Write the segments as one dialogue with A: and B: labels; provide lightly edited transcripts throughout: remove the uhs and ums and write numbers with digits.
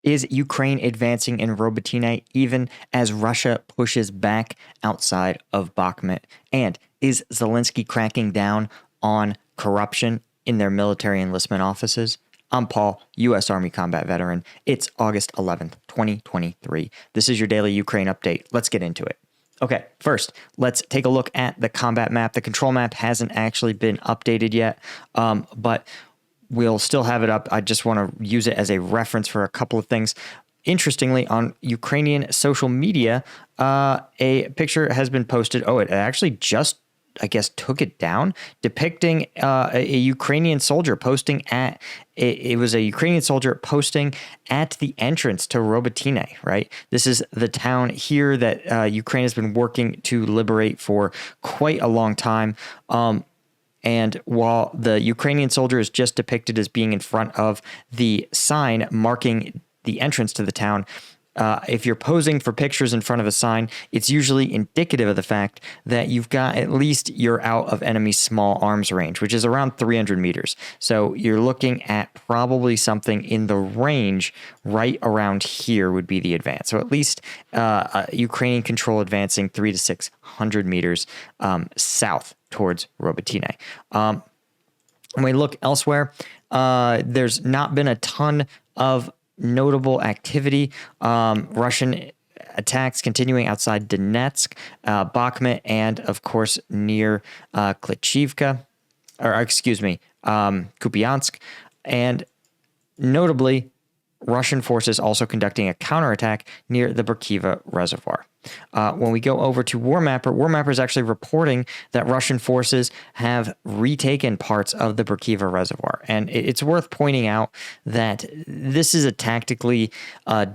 A: Is Ukraine advancing in Robotyne even as Russia pushes back outside of Bakhmut? And is Zelynskyy cracking down on corruption in their military enlistment offices? I'm Paul, U.S. Army combat veteran. It's August 11th, 2023. This is your daily Ukraine update. Let's get into it. Okay, first, let's take a look at the combat map. The control map hasn't actually been updated yet, but we'll still have it up. I just want to use it as a reference for a couple of things. Interestingly, on Ukrainian social media, a picture has been posted. Oh, it actually just, I guess, took it down, depicting a Ukrainian soldier posting at, it was a Ukrainian soldier posting at the entrance to Robotyne, right? This is the town here that Ukraine has been working to liberate for quite a long time. And while the Ukrainian soldier is just depicted as being in front of the sign marking the entrance to the town, if you're posing for pictures in front of a sign, it's usually indicative of the fact that you've got at least you're out of enemy small arms range, which is around 300 meters. So you're looking at probably something in the range right around here would be the advance. So at least Ukrainian control advancing 300 to 600 meters south towards Robotyne. When we look elsewhere, there's not been a ton of notable activity. Russian attacks continuing outside Donetsk, Bakhmut, and of course near Kupiansk, and notably, Russian forces also conducting a counterattack near the Burkiva Reservoir. When we go over to War Mapper is actually reporting that Russian forces have retaken parts of the Burkiva Reservoir. And it's worth pointing out that this is a tactically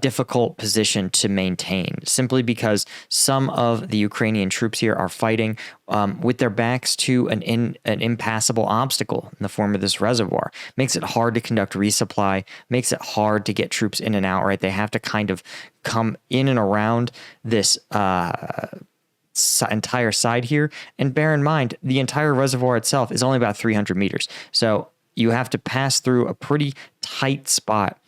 A: difficult position to maintain, simply because some of the Ukrainian troops here are fighting with their backs to an impassable obstacle in the form of this reservoir. Makes it hard to conduct resupply, makes it hard to get troops in and out, right? They have to kind of come in and around this entire side here. And bear in mind, the entire reservoir itself is only about 300 meters. So you have to pass through a pretty tight spot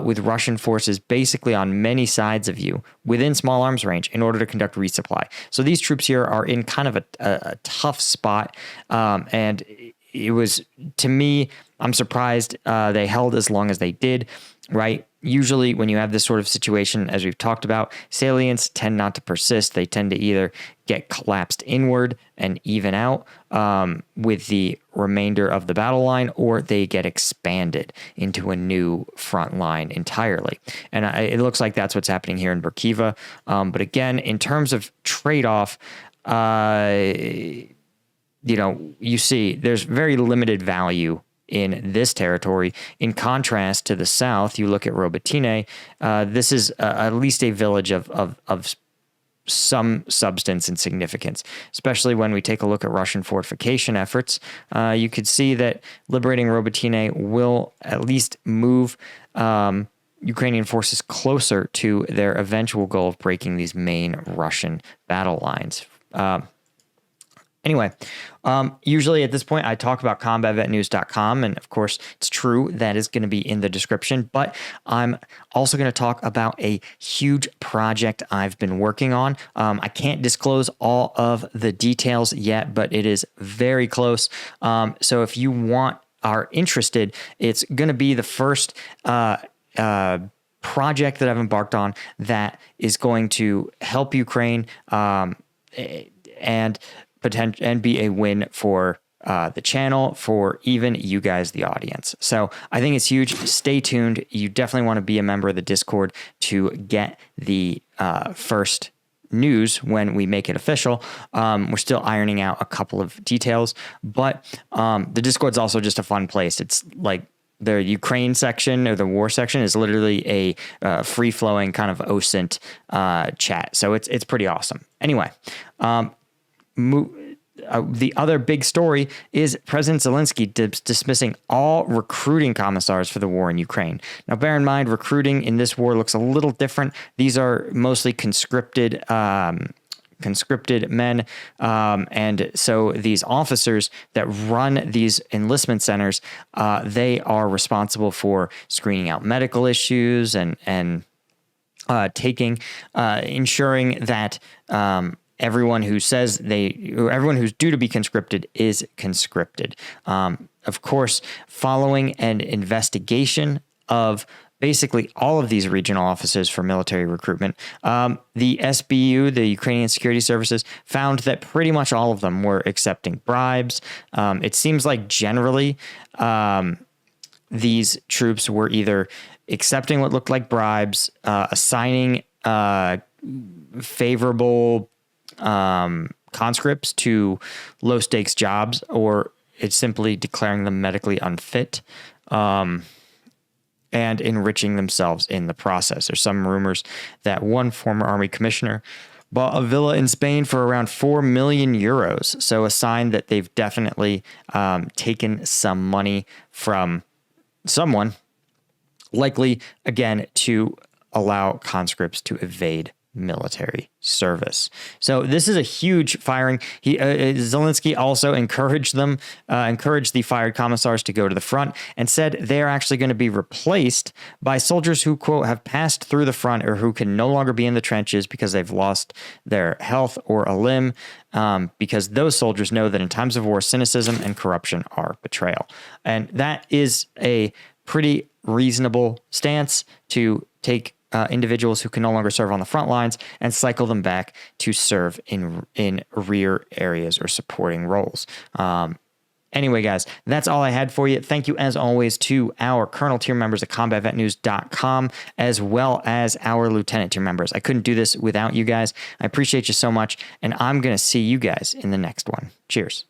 A: with Russian forces basically on many sides of you within small arms range in order to conduct resupply. So these troops here are in kind of a tough spot. And it was, to me, I'm surprised they held as long as they did, right? Usually when you have this sort of situation, as we've talked about, salients tend not to persist. They tend to either get collapsed inward and even out with the remainder of the battle line, or they get expanded into a new front line entirely. And it looks like that's what's happening here in Burkiva. But again, in terms of trade-off, you see there's very limited value in this territory. In contrast to the south, you look at Robotyne, this is at least a village of some substance and significance, especially when we take a look at Russian fortification efforts. You could see that liberating Robotyne will at least move Ukrainian forces closer to their eventual goal of breaking these main Russian battle lines. Anyway, usually at this point, I talk about combatvetnews.com, and of course, it's true, that is going to be in the description, but I'm also going to talk about a huge project I've been working on. I can't disclose all of the details yet, but it is very close. So if you are interested, it's going to be the first project that I've embarked on that is going to help Ukraine and be a win for the channel, for even you guys, the audience. So I think it's huge. Stay tuned. You definitely want to be a member of the Discord to get the first news when we make it official. We're still ironing out a couple of details, but the Discord's also just a fun place. It's like the Ukraine section or the war section is literally a free-flowing kind of OSINT chat. So it's pretty awesome. Anyway, the other big story is President Zelynskyy dismissing all recruiting commissars for the war in Ukraine. Now, bear in mind, recruiting in this war looks a little different. These are mostly conscripted conscripted men. And so these officers that run these enlistment centers, they are responsible for screening out medical issues and ensuring that everyone who says everyone who's due to be conscripted is conscripted. Of course, following an investigation of basically all of these regional offices for military recruitment, the SBU, the Ukrainian Security Services, found that pretty much all of them were accepting bribes. It seems like generally these troops were either accepting what looked like bribes, assigning favorable conscripts to low stakes jobs, or it's simply declaring them medically unfit, and enriching themselves in the process. There's some rumors that one former army commissioner bought a villa in Spain for around 4 million euros. So a sign that they've definitely taken some money from someone, likely again to allow conscripts to evade military service. So this is a huge firing. Zelynskyy also encouraged the fired commissars to go to the front, and said they're actually going to be replaced by soldiers who, quote, have passed through the front or who can no longer be in the trenches because they've lost their health or a limb, because those soldiers know that in times of war, cynicism and corruption are betrayal. And that is a pretty reasonable stance to take individuals who can no longer serve on the front lines and cycle them back to serve in rear areas or supporting roles. Anyway, guys, that's all I had for you. Thank you, as always, to our Colonel tier members at combatvetnews.com, as well as our Lieutenant tier members. I couldn't do this without you guys. I appreciate you so much, and I'm going to see you guys in the next one. Cheers.